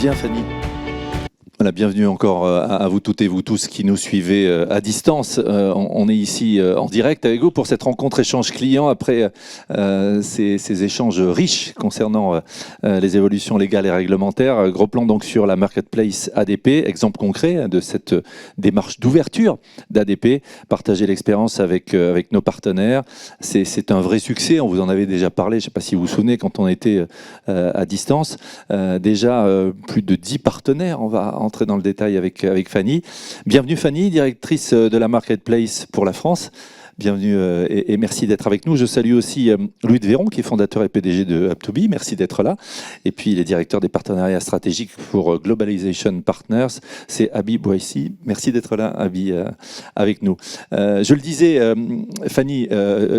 Bien, Fanny. Voilà, bienvenue encore à vous toutes et vous tous qui nous suivez à distance. On est ici en direct avec vous pour cette rencontre échange client après ces échanges riches concernant les évolutions légales et réglementaires. Gros plan donc sur la marketplace ADP, exemple concret de cette démarche d'ouverture d'ADP, partager l'expérience avec nos partenaires. C'est un vrai succès, on vous en avait déjà parlé, je ne sais pas si vous vous souvenez quand on était à distance. Déjà plus de 10 partenaires, on va entrer dans le détail avec Fanny. Bienvenue Fanny, directrice de la Marketplace pour la France. Bienvenue et merci d'être avec nous. Je salue aussi Louis de Véron, qui est fondateur et PDG de Up2B. Merci d'être là. Et puis, il est directeur des partenariats stratégiques pour Globalization Partners. C'est Abi Bouaissi. Merci d'être là, Abi, avec nous. Je le disais, Fanny,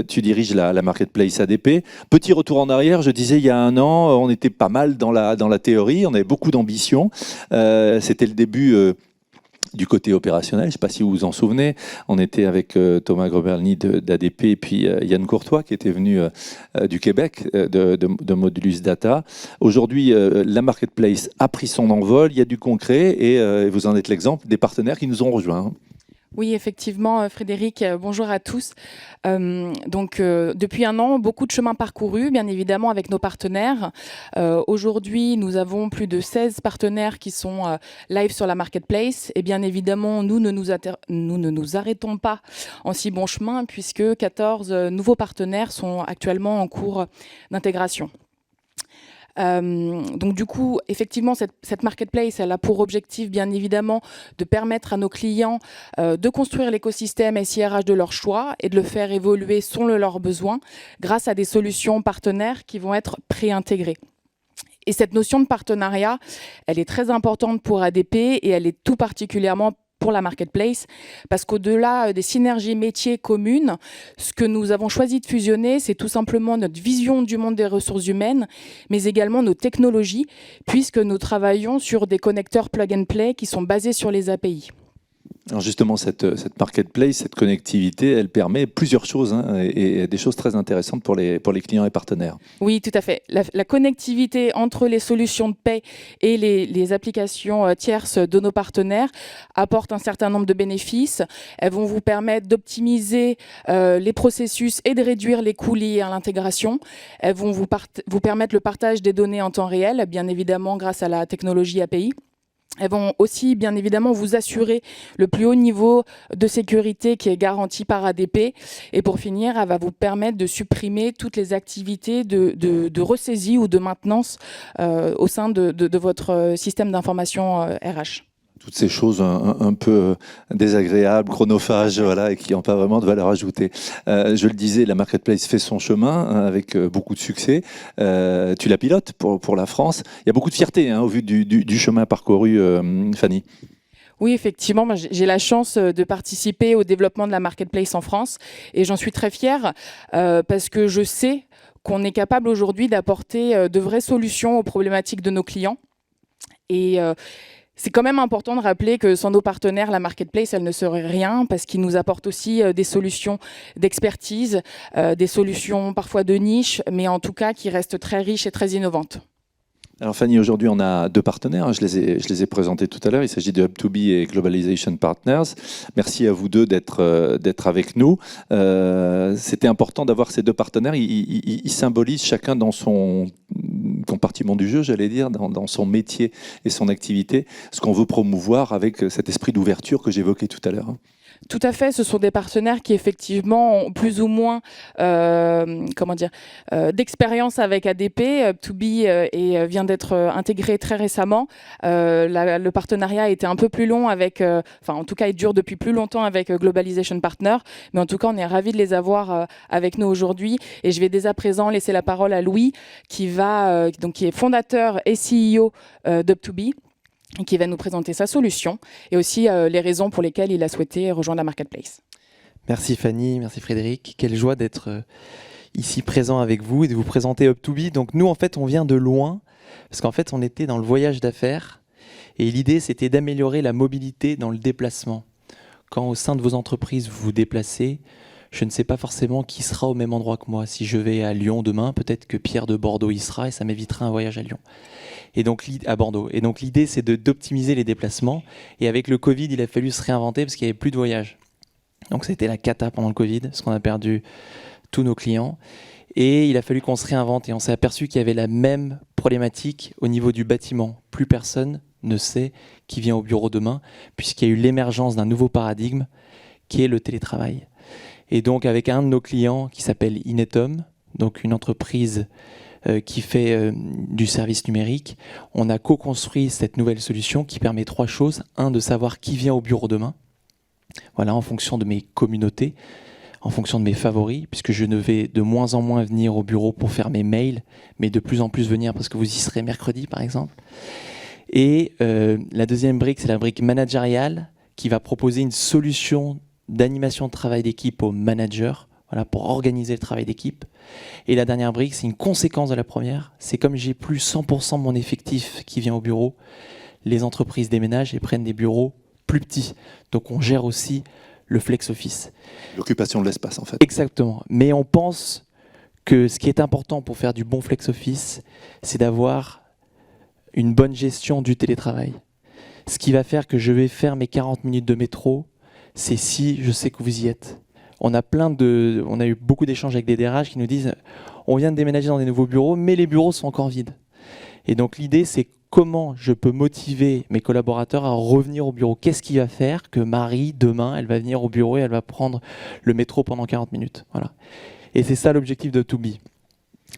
tu diriges la Marketplace ADP. Petit retour en arrière, je disais, il y a un an, on était pas mal dans la théorie. On avait beaucoup d'ambition. C'était le début... du côté opérationnel, je ne sais pas si vous vous en souvenez, on était avec Thomas Groberny d'ADP et puis Yann Courtois qui était venu du Québec, de Modulus Data. Aujourd'hui, la Marketplace a pris son envol, il y a du concret et vous en êtes l'exemple des partenaires qui nous ont rejoints. Oui, effectivement, Frédéric, bonjour à tous. Depuis un an, beaucoup de chemin parcouru, bien évidemment, avec nos partenaires. Aujourd'hui, nous avons plus de 16 partenaires qui sont live sur la Marketplace. Et bien évidemment, nous ne nous arrêtons pas en si bon chemin, puisque 14 nouveaux partenaires sont actuellement en cours d'intégration. Donc du coup, effectivement, cette marketplace, elle a pour objectif, bien évidemment, de permettre à nos clients de construire l'écosystème SIRH de leur choix et de le faire évoluer selon leurs besoins grâce à des solutions partenaires qui vont être préintégrées. Et cette notion de partenariat, elle est très importante pour ADP et elle est tout particulièrement pour la marketplace, parce qu'au-delà des synergies métiers communes, ce que nous avons choisi de fusionner, c'est tout simplement notre vision du monde des ressources humaines, mais également nos technologies, puisque nous travaillons sur des connecteurs plug-and-play qui sont basés sur les API. Alors justement, cette marketplace, cette connectivité, elle permet plusieurs choses et des choses très intéressantes pour les clients et partenaires. Oui, tout à fait. La connectivité entre les solutions de paie et les applications tierces de nos partenaires apporte un certain nombre de bénéfices. Elles vont vous permettre d'optimiser les processus et de réduire les coûts liés à l'intégration. Elles vont vous permettre le partage des données en temps réel, bien évidemment grâce à la technologie API. Elles vont aussi, bien évidemment, vous assurer le plus haut niveau de sécurité qui est garanti par ADP. Et pour finir, elle va vous permettre de supprimer toutes les activités de ressaisie ou de maintenance au sein de votre système d'information RH. Toutes ces choses un peu désagréables, chronophages, voilà, et qui n'ont pas vraiment de valeur ajoutée. Je le disais, la Marketplace fait son chemin avec beaucoup de succès. Tu la pilotes pour la France. Il y a beaucoup de fierté au vu du chemin parcouru, Fanny. Oui, effectivement, j'ai la chance de participer au développement de la Marketplace en France et j'en suis très fière parce que je sais qu'on est capable aujourd'hui d'apporter de vraies solutions aux problématiques de nos clients. Et c'est quand même important de rappeler que sans nos partenaires, la Marketplace, elle ne serait rien parce qu'ils nous apportent aussi des solutions d'expertise, des solutions parfois de niche, mais en tout cas qui restent très riches et très innovantes. Alors Fanny, aujourd'hui on a deux partenaires, je les ai présentés tout à l'heure, il s'agit de Up2B et Globalization Partners. Merci à vous deux d'être avec nous. C'était important d'avoir ces deux partenaires, ils symbolisent chacun dans son compartiment du jeu, j'allais dire, dans son métier et son activité, ce qu'on veut promouvoir avec cet esprit d'ouverture que j'évoquais tout à l'heure. Tout à fait, ce sont des partenaires qui effectivement ont plus ou moins d'expérience avec ADP. Up2B vient d'être intégré très récemment. Le partenariat a été un peu plus long en tout cas il dure depuis plus longtemps avec Globalization Partner, mais en tout cas on est ravis de les avoir avec nous aujourd'hui. Et je vais dès à présent laisser la parole à Louis qui est fondateur et CEO d'Up2B, qui va nous présenter sa solution et aussi les raisons pour lesquelles il a souhaité rejoindre la Marketplace. Merci Fanny, merci Frédéric. Quelle joie d'être ici présent avec vous et de vous présenter Up2B. Donc nous, en fait, on vient de loin parce qu'en fait, on était dans le voyage d'affaires et l'idée, c'était d'améliorer la mobilité dans le déplacement. Quand au sein de vos entreprises, vous vous déplacez, je ne sais pas forcément qui sera au même endroit que moi. Si je vais à Lyon demain, peut-être que Pierre de Bordeaux y sera et ça m'évitera un voyage à Lyon. Et donc à Bordeaux. Et donc l'idée, c'est d'optimiser les déplacements. Et avec le Covid, il a fallu se réinventer parce qu'il n'y avait plus de voyages. Donc c'était la cata pendant le Covid, parce qu'on a perdu tous nos clients. Et il a fallu qu'on se réinvente. Et on s'est aperçu qu'il y avait la même problématique au niveau du bâtiment. Plus personne ne sait qui vient au bureau demain, puisqu'il y a eu l'émergence d'un nouveau paradigme qui est le télétravail. Et donc avec un de nos clients qui s'appelle Inetum, donc une entreprise qui fait du service numérique, on a co-construit cette nouvelle solution qui permet 3 choses. 1, de savoir qui vient au bureau demain, voilà, en fonction de mes communautés, en fonction de mes favoris, puisque je ne vais de moins en moins venir au bureau pour faire mes mails, mais de plus en plus venir parce que vous y serez mercredi par exemple. Et la deuxième brique, c'est la brique managériale qui va proposer une solution d'animation de travail d'équipe aux managers, voilà, pour organiser le travail d'équipe. Et la dernière brique, c'est une conséquence de la première. C'est comme j'ai plus 100% de mon effectif qui vient au bureau, les entreprises déménagent et prennent des bureaux plus petits. Donc on gère aussi le flex office. L'occupation de l'espace en fait. Exactement. Mais on pense que ce qui est important pour faire du bon flex office, c'est d'avoir une bonne gestion du télétravail. Ce qui va faire que je vais faire mes 40 minutes de métro, c'est si je sais que vous y êtes. On a eu beaucoup d'échanges avec des DRH qui nous disent on vient de déménager dans des nouveaux bureaux, mais les bureaux sont encore vides. Et donc l'idée, c'est comment je peux motiver mes collaborateurs à revenir au bureau. Qu'est-ce qui va faire que Marie, demain, elle va venir au bureau et elle va prendre le métro pendant 40 minutes. Voilà. Et c'est ça l'objectif de To-Be.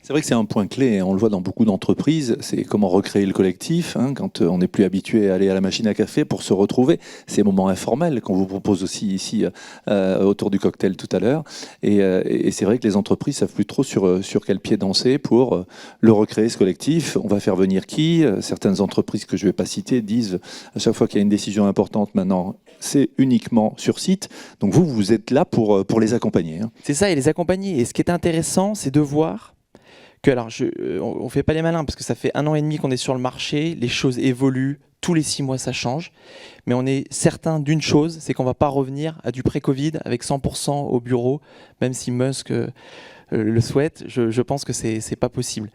C'est vrai que c'est un point clé, on le voit dans beaucoup d'entreprises, c'est comment recréer le collectif, quand on n'est plus habitué à aller à la machine à café pour se retrouver. Ces moments informels qu'on vous propose aussi ici autour du cocktail tout à l'heure. Et c'est vrai que les entreprises ne savent plus trop sur quel pied danser pour le recréer, ce collectif. On va faire venir qui? Certaines entreprises que je ne vais pas citer disent à chaque fois qu'il y a une décision importante maintenant, c'est uniquement sur site. Donc vous êtes là pour les accompagner. C'est ça, et les accompagner. Et ce qui est intéressant, c'est de voir que, alors, on ne fait pas les malins parce que ça fait 1 an et demi qu'on est sur le marché, les choses évoluent, tous les 6 mois ça change, mais on est certain d'une chose, c'est qu'on ne va pas revenir à du pré-Covid avec 100% au bureau, même si Musk le souhaite, je pense que c'est pas possible.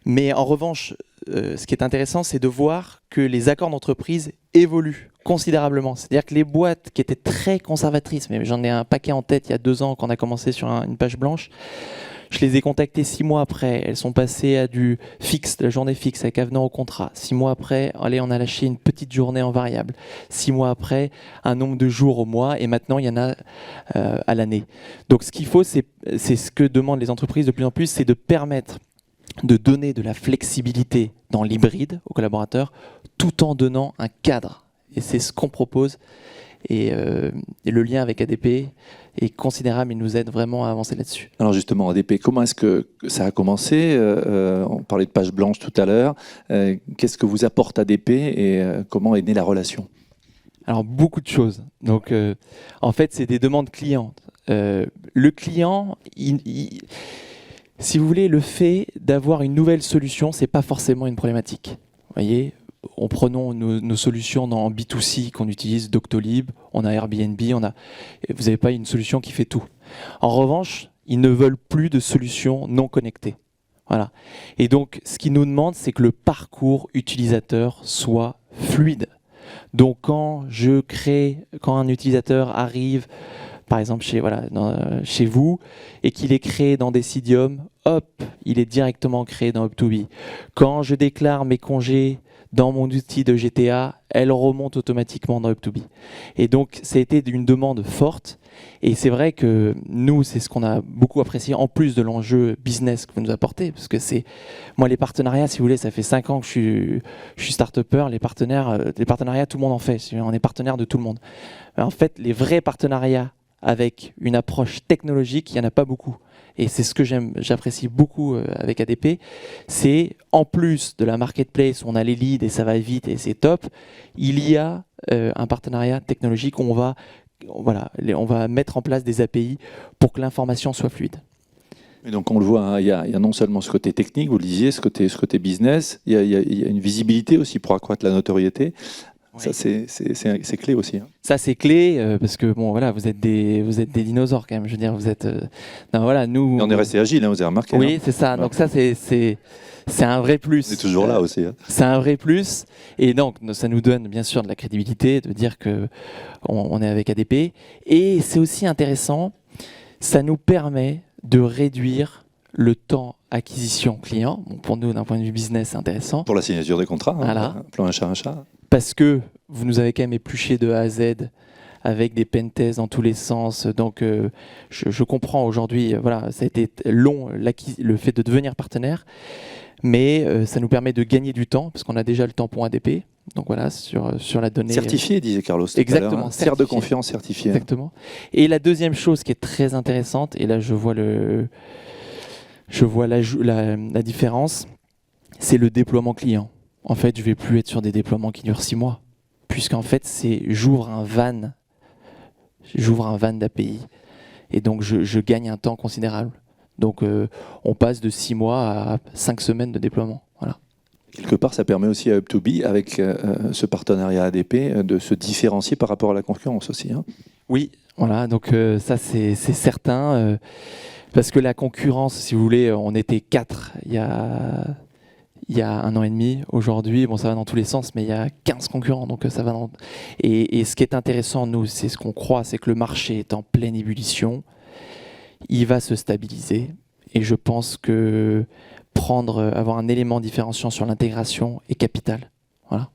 Mais en revanche, ce qui est intéressant, c'est de voir que les accords d'entreprise évoluent considérablement. C'est-à-dire que les boîtes qui étaient très conservatrices, mais j'en ai un paquet en tête il y a 2 ans quand on a commencé sur une page blanche, je les ai contactées 6 mois après. Elles sont passées à du fixe, de la journée fixe, avec avenant au contrat. 6 mois après, allez, on a lâché une petite journée en variable. 6 mois après, un nombre de jours au mois. Et maintenant, il y en a à l'année. Donc, ce qu'il faut, c'est ce que demandent les entreprises de plus en plus, c'est de permettre de donner de la flexibilité dans l'hybride aux collaborateurs, tout en donnant un cadre. Et c'est ce qu'on propose. Et le lien avec ADP est considérable, il nous aide vraiment à avancer là-dessus. Alors justement, ADP, comment est-ce que ça a commencé? On parlait de page blanche tout à l'heure. Qu'est-ce que vous apporte ADP et comment est née la relation? Alors beaucoup de choses. Donc en fait, c'est des demandes clientes. Le client, si vous voulez, le fait d'avoir une nouvelle solution, c'est pas forcément une problématique. Vous voyez, prenons nos solutions dans B2C qu'on utilise, Doctolib, on a Airbnb, vous n'avez pas une solution qui fait tout. En revanche, ils ne veulent plus de solutions non connectées. Voilà. Et donc, ce qu'ils nous demandent, c'est que le parcours utilisateur soit fluide. Donc, quand un utilisateur arrive, par exemple chez vous, et qu'il est créé dans Decidium, hop, il est directement créé dans Up2Be. Quand je déclare mes congés dans mon outil de GTA, elle remonte automatiquement dans Up2Be. Et donc, ça a été une demande forte. Et c'est vrai que nous, c'est ce qu'on a beaucoup apprécié, en plus de l'enjeu business que vous nous apportez. Parce que moi, les partenariats, si vous voulez, ça fait 5 ans que je suis start-upper. Les partenariats, tout le monde en fait. On est partenaire de tout le monde. Mais en fait, les vrais partenariats avec une approche technologique, il n'y en a pas beaucoup. Et c'est ce que j'apprécie beaucoup avec ADP, c'est en plus de la marketplace où on a les leads et ça va vite et c'est top, il y a un partenariat technologique où on va mettre en place des API pour que l'information soit fluide. Et donc on le voit, il y a non seulement ce côté technique, vous le disiez, ce côté business, il y a une visibilité aussi pour accroître la notoriété. Ça, c'est clé aussi. Hein. Ça, c'est clé parce que bon, voilà, vous êtes des dinosaures quand même. Je veux dire, vous êtes. Non, voilà, nous. Et on est resté agile, hein, vous avez remarqué. Oui, hein. c'est ça. Donc ça, c'est un vrai plus. On est toujours là aussi. Hein. C'est un vrai plus. Et donc, ça nous donne bien sûr de la crédibilité de dire que on est avec ADP. Et c'est aussi intéressant. Ça nous permet de réduire le temps acquisition client. Bon, pour nous, d'un point de vue business, c'est intéressant. Pour la signature des contrats, Voilà. Plan un chat. Parce que vous nous avez quand même épluché de A à Z avec des pentests dans tous les sens. Donc, je comprends aujourd'hui, voilà, ça a été long, le fait de devenir partenaire, mais ça nous permet de gagner du temps, parce qu'on a déjà le tampon ADP. Donc voilà, sur la donnée. Certifié, disait Carlos. Exactement. Hein. Tiers de confiance certifié. Exactement. Et la deuxième chose qui est très intéressante, et là je vois la différence, c'est le déploiement client. En fait, je ne vais plus être sur des déploiements qui durent 6 mois, puisqu'en fait, j'ouvre un van d'API, et donc je gagne un temps considérable. Donc on passe de 6 mois à 5 semaines de déploiement. Voilà. Quelque part, ça permet aussi à Up2B, avec ce partenariat ADP, de se différencier par rapport à la concurrence aussi. Hein. Oui, voilà, donc ça c'est certain, parce que la concurrence, si vous voulez, on était 4 il y a 1 an et demi. Aujourd'hui, bon, ça va dans tous les sens, mais il y a 15 concurrents, donc ça va dans... Et ce qui est intéressant, nous, c'est ce qu'on croit, c'est que le marché est en pleine ébullition, il va se stabiliser, et je pense que avoir un élément différenciant sur l'intégration est capital. Voilà.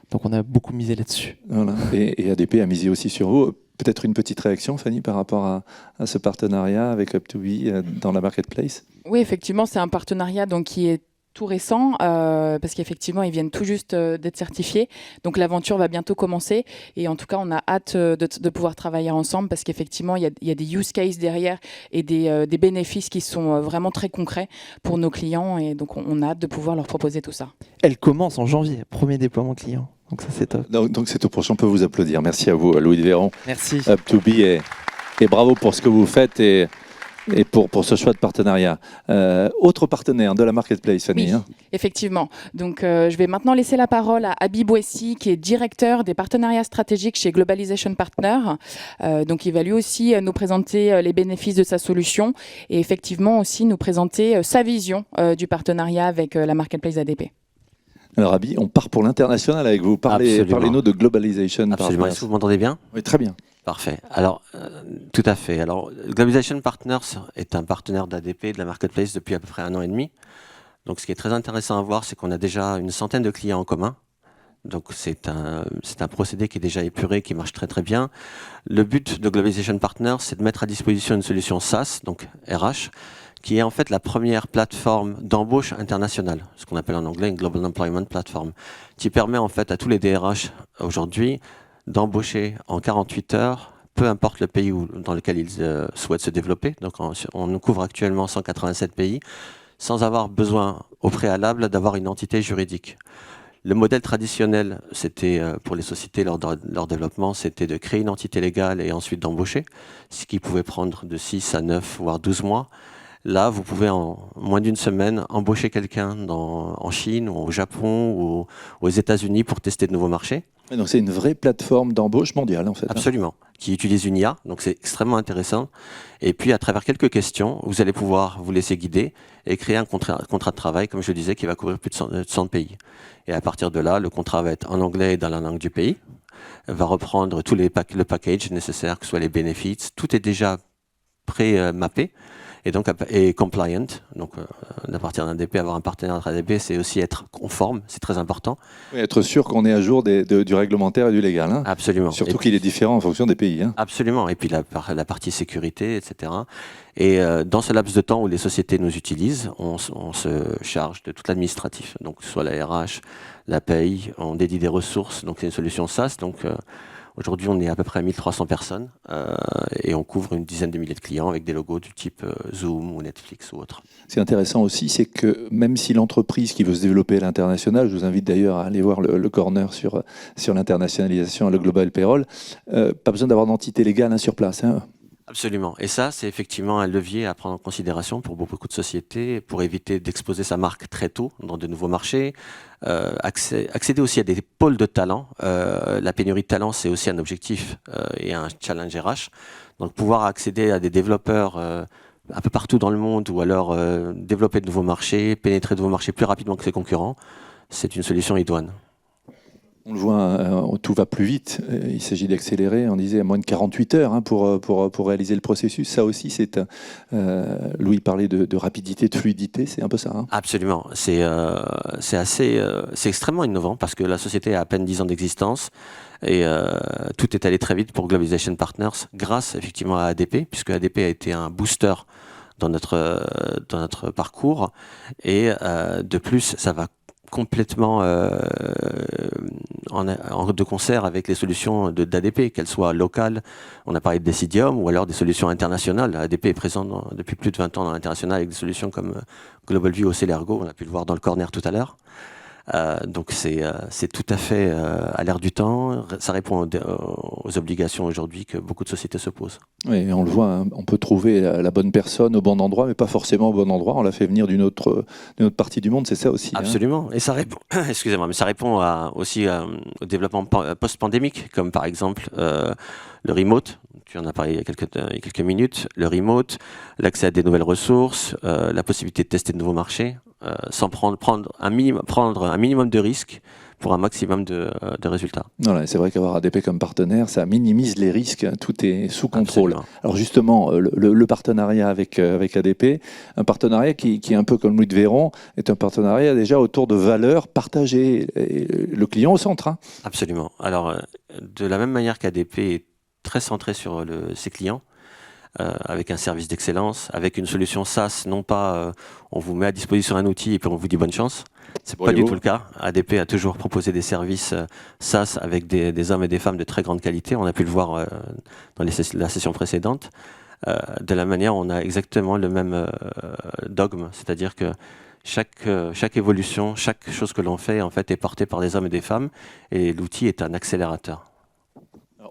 Donc on a beaucoup misé là-dessus. Voilà. Et ADP a misé aussi sur vous. Peut-être une petite réaction, Fanny, par rapport à ce partenariat avec Up2B dans la marketplace? Oui, effectivement, c'est un partenariat donc, qui est tout récent, parce qu'effectivement, ils viennent tout juste d'être certifiés. Donc l'aventure va bientôt commencer. Et en tout cas, on a hâte de pouvoir travailler ensemble, parce qu'effectivement, il y a des use cases derrière et des bénéfices qui sont vraiment très concrets pour nos clients. Et donc, on a hâte de pouvoir leur proposer tout ça. Elle commence en janvier, premier déploiement client. Donc ça, c'est top. Donc c'est tout prochain, on peut vous applaudir. Merci à vous, Louis de Véron. Merci. Up2B et bravo pour ce que vous faites et pour ce choix de partenariat. Autre partenaire de la marketplace, Fanny. Oui, hein. effectivement. Donc, je vais maintenant laisser la parole à Habib Ouessi, qui est directeur des partenariats stratégiques chez Globalization Partner. Donc, il va lui aussi nous présenter les bénéfices de sa solution et effectivement aussi nous présenter sa vision du partenariat avec la marketplace ADP. Alors, Abi, on part pour l'international avec vous. Parlez-nous de Globalization Absolument. Partners. Est-ce que vous m'entendez bien? Oui, très bien. Parfait. Alors, tout à fait. Alors, Globalization Partners est un partenaire d'ADP, de la marketplace, depuis à peu près 1 an et demi. Donc, ce qui est très intéressant à voir, c'est qu'on a déjà une centaine de clients en commun. Donc, c'est un procédé qui est déjà épuré, qui marche très très bien. Le but de Globalization Partners, c'est de mettre à disposition une solution SaaS, donc RH, qui est en fait la première plateforme d'embauche internationale, ce qu'on appelle en anglais une Global Employment Platform, qui permet en fait à tous les DRH aujourd'hui d'embaucher en 48 heures, peu importe le pays dans lequel ils souhaitent se développer. Donc on couvre actuellement 187 pays, sans avoir besoin au préalable d'avoir une entité juridique. Le modèle traditionnel, c'était pour les sociétés lors de leur développement, c'était de créer une entité légale et ensuite d'embaucher, ce qui pouvait prendre de 6 à 9, voire 12 mois. Là, vous pouvez en moins d'une semaine embaucher quelqu'un en Chine, ou au Japon, ou aux États-Unis pour tester de nouveaux marchés. Et donc c'est une vraie plateforme d'embauche mondiale en fait. Absolument, qui utilise une IA, donc c'est extrêmement intéressant. Et puis à travers quelques questions, vous allez pouvoir vous laisser guider et créer un contrat de travail, comme je le disais, qui va couvrir plus de 100 pays. Et à partir de là, le contrat va être en anglais et dans la langue du pays, va reprendre tout le package nécessaire, que ce soit les bénéfices, tout est déjà pré-mappé. Et donc, compliant, donc à partir d'un ADP, avoir un partenaire entre ADP, c'est aussi être conforme, c'est très important. Oui, être sûr qu'on est à jour du réglementaire et du légal. Hein. Absolument. Surtout qu'il est différent en fonction des pays. Hein. Absolument. Et puis la partie sécurité, etc. Et dans ce laps de temps où les sociétés nous utilisent, on se charge de tout l'administratif. Donc, soit la RH, la paye, on dédie des ressources. Donc, c'est une solution SaaS. Donc, aujourd'hui, on est à peu près à 1300 personnes et on couvre une dizaine de milliers de clients avec des logos du type Zoom ou Netflix ou autre. Ce qui est intéressant aussi, c'est que même si l'entreprise qui veut se développer à l'international, je vous invite d'ailleurs à aller voir le corner sur l'internationalisation, le Global Payroll, pas besoin d'avoir d'entité légale sur place. Hein. Absolument. Et ça, c'est effectivement un levier à prendre en considération pour beaucoup de sociétés, pour éviter d'exposer sa marque très tôt dans de nouveaux marchés, accéder aussi à des pôles de talent. La pénurie de talent, c'est aussi un objectif et un challenge RH. Donc pouvoir accéder à des développeurs un peu partout dans le monde, ou alors développer de nouveaux marchés, pénétrer de nouveaux marchés plus rapidement que ses concurrents, c'est une solution idoine. On le voit, tout va plus vite. Il s'agit d'accélérer. On disait à moins de 48 heures pour réaliser le processus. Ça aussi, Louis parlait de rapidité, de fluidité. C'est un peu ça. Hein. Absolument. C'est extrêmement innovant parce que la société a à peine 10 ans d'existence et tout est allé très vite pour Globalization Partners grâce effectivement à ADP, puisque ADP a été un booster dans notre parcours et de plus, ça va complètement de concert avec les solutions d'ADP, qu'elles soient locales, on a parlé de Decidium, ou alors des solutions internationales. ADP est présent depuis plus de 20 ans dans l'international avec des solutions comme GlobalView ou Celergo, on a pu le voir dans le corner tout à l'heure. Donc c'est tout à fait à l'ère du temps, ça répond aux obligations aujourd'hui que beaucoup de sociétés se posent. Oui, on le voit, hein, on peut trouver la bonne personne au bon endroit, mais pas forcément au bon endroit, on l'a fait venir d'une autre partie du monde, c'est ça aussi. Absolument, hein. Et ça répond, excusez-moi, mais ça répond aussi au développement post-pandémique, comme par exemple le remote, tu en as parlé il y a quelques minutes, le remote, l'accès à des nouvelles ressources, la possibilité de tester de nouveaux marchés, sans prendre un minimum de risques pour un maximum de résultats. Voilà, c'est vrai qu'avoir ADP comme partenaire, ça minimise les risques, tout est sous contrôle. Absolument. Alors justement, le partenariat avec ADP, un partenariat qui est un peu comme Louis de Véron, est un partenariat déjà autour de valeurs partagées, et le client au centre. Hein. Absolument. Alors, de la même manière qu'ADP est très centré sur ses clients, avec un service d'excellence, avec une solution SaaS, non pas on vous met à disposition un outil et puis on vous dit bonne chance. C'est pas du tout le cas. ADP a toujours proposé des services SaaS avec des hommes et des femmes de très grande qualité. On a pu le voir dans la session précédente. De la manière, on a exactement le même dogme, c'est-à-dire que chaque évolution, chaque chose que l'on fait, en fait, est portée par des hommes et des femmes, et l'outil est un accélérateur.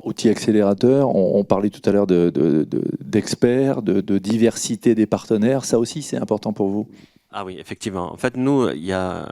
Outil accélérateur, on parlait tout à l'heure d'experts, de diversité des partenaires, ça aussi c'est important pour vous? Ah oui, effectivement. En fait, nous, il y a,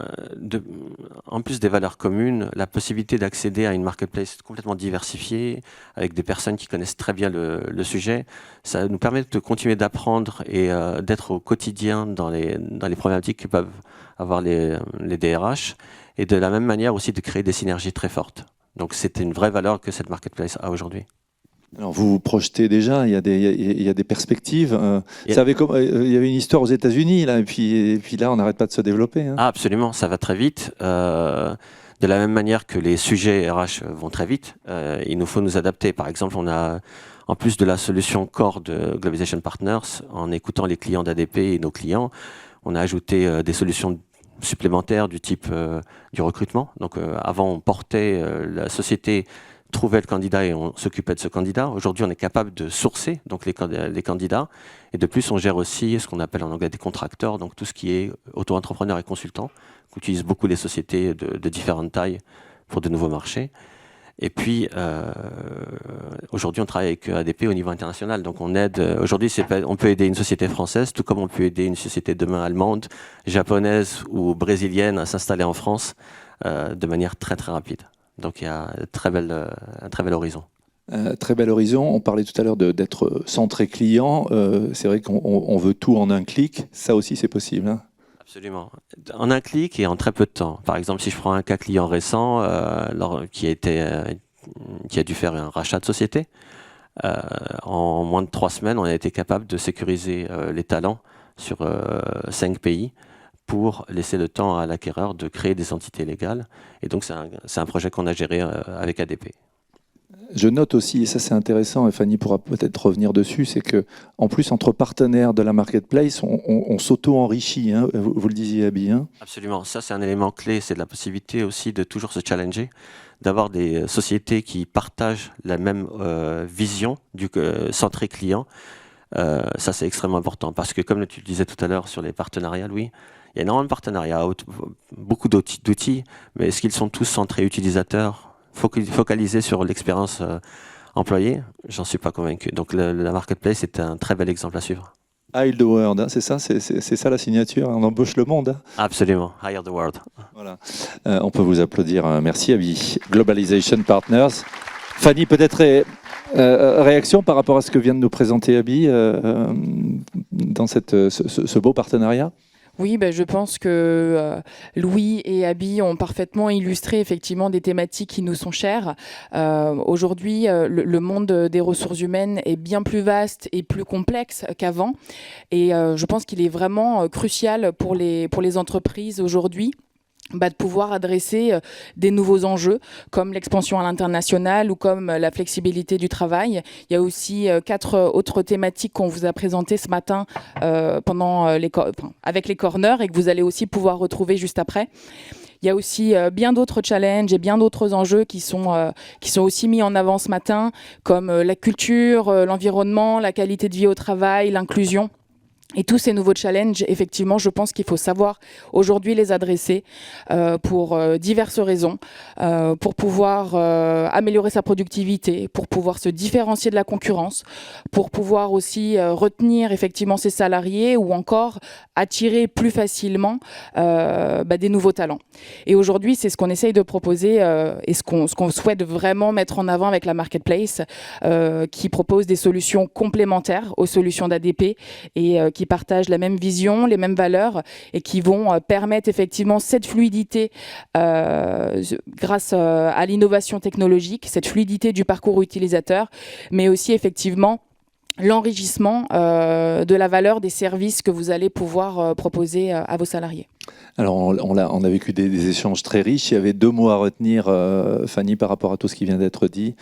en plus des valeurs communes, la possibilité d'accéder à une marketplace complètement diversifiée, avec des personnes qui connaissent très bien le sujet. Ça nous permet de continuer d'apprendre et d'être au quotidien dans les problématiques que peuvent avoir les DRH, et de la même manière aussi de créer des synergies très fortes. Donc c'est une vraie valeur que cette marketplace a aujourd'hui. Alors vous vous projetez déjà, il y a des perspectives. Il y avait une histoire aux États-Unis là, et puis là on n'arrête pas de se développer. Hein. Ah, absolument, ça va très vite. De la même manière que les sujets RH vont très vite, il nous faut nous adapter. Par exemple, on a, en plus de la solution core de Globalization Partners, en écoutant les clients d'ADP et nos clients, on a ajouté des solutions supplémentaires du type du recrutement. Donc avant, on portait la société trouvait le candidat et on s'occupait de ce candidat. Aujourd'hui, on est capable de sourcer donc les candidats, et de plus, on gère aussi ce qu'on appelle en anglais des contracteurs, donc tout ce qui est auto-entrepreneur et consultant, qu'utilisent beaucoup les sociétés de différentes tailles pour de nouveaux marchés. Et puis, aujourd'hui, on travaille avec ADP au niveau international. Donc, on aide. Aujourd'hui, on peut aider une société française, tout comme on peut aider une société demain allemande, japonaise ou brésilienne à s'installer en France de manière très très rapide. Donc, il y a un très bel horizon. Très bel horizon. On parlait tout à l'heure d'être centré client. C'est vrai qu'on veut tout en un clic. Ça aussi, c'est possible. Hein. Absolument. En un clic et en très peu de temps. Par exemple, si je prends un cas client récent qui a dû faire un rachat de société, en moins de 3 semaines, on a été capable de sécuriser les talents sur 5 pays pour laisser le temps à l'acquéreur de créer des entités légales. Et donc, c'est un projet qu'on a géré avec ADP. Je note aussi, et ça c'est intéressant, et Fanny pourra peut-être revenir dessus, c'est que en plus entre partenaires de la marketplace, on s'auto-enrichit. Hein, vous le disiez, Abby. Hein. Absolument. Ça, c'est un élément clé. C'est de la possibilité aussi de toujours se challenger, d'avoir des sociétés qui partagent la même vision du centré client. Ça, c'est extrêmement important parce que, comme tu le disais tout à l'heure sur les partenariats, Louis, il y a énormément de partenariats, beaucoup d'outils, mais est-ce qu'ils sont tous centrés utilisateurs, focalisés sur l'expérience employés, j'en suis pas convaincu. Donc la marketplace est un très bel exemple à suivre. Hire the world, hein, c'est ça, c'est ça la signature, on embauche le monde. Hein. Absolument, hire the world. Voilà. On peut vous applaudir. Merci, Abby. Globalization Partners. Fanny, peut-être réaction par rapport à ce que vient de nous présenter Abby dans ce beau partenariat? Oui, je pense que Louis et Abby ont parfaitement illustré effectivement des thématiques qui nous sont chères. Aujourd'hui, le monde des ressources humaines est bien plus vaste et plus complexe qu'avant. Et je pense qu'il est vraiment crucial pour les entreprises aujourd'hui de pouvoir adresser des nouveaux enjeux comme l'expansion à l'international ou comme la flexibilité du travail. Il y a aussi 4 autres thématiques qu'on vous a présentées ce matin avec les corners et que vous allez aussi pouvoir retrouver juste après. Il y a aussi bien d'autres challenges et bien d'autres enjeux qui sont aussi mis en avant ce matin, comme la culture, l'environnement, la qualité de vie au travail, l'inclusion. Et tous ces nouveaux challenges, effectivement, je pense qu'il faut savoir aujourd'hui les adresser pour diverses raisons, pour pouvoir améliorer sa productivité, pour pouvoir se différencier de la concurrence, pour pouvoir aussi retenir effectivement ses salariés ou encore attirer plus facilement des nouveaux talents. Et aujourd'hui, c'est ce qu'on essaye de proposer et ce qu'on souhaite vraiment mettre en avant avec la Marketplace, qui propose des solutions complémentaires aux solutions d'ADP et qui partagent la même vision, les mêmes valeurs et qui vont permettre effectivement cette fluidité grâce à l'innovation technologique, cette fluidité du parcours utilisateur, mais aussi effectivement l'enrichissement de la valeur des services que vous allez pouvoir proposer à vos salariés. Alors, on a vécu des échanges très riches. Il y avait 2 mots à retenir, Fanny, par rapport à tout ce qui vient d'être dit.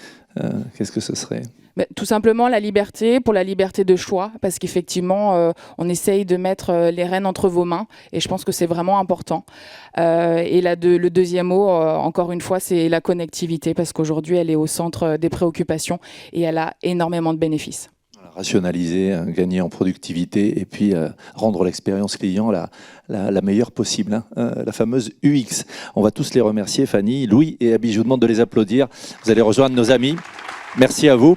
Qu'est-ce que ce serait ? Tout simplement la liberté, pour la liberté de choix, parce qu'effectivement, on essaye de mettre les rênes entre vos mains, et je pense que c'est vraiment important. Et le deuxième mot, encore une fois, c'est la connectivité, parce qu'aujourd'hui, elle est au centre des préoccupations, et elle a énormément de bénéfices. Rationaliser, gagner en productivité et puis rendre l'expérience client la meilleure possible, hein, la fameuse UX. On va tous les remercier, Fanny, Louis et Abby. Je vous demande de les applaudir. Vous allez rejoindre nos amis. Merci à vous.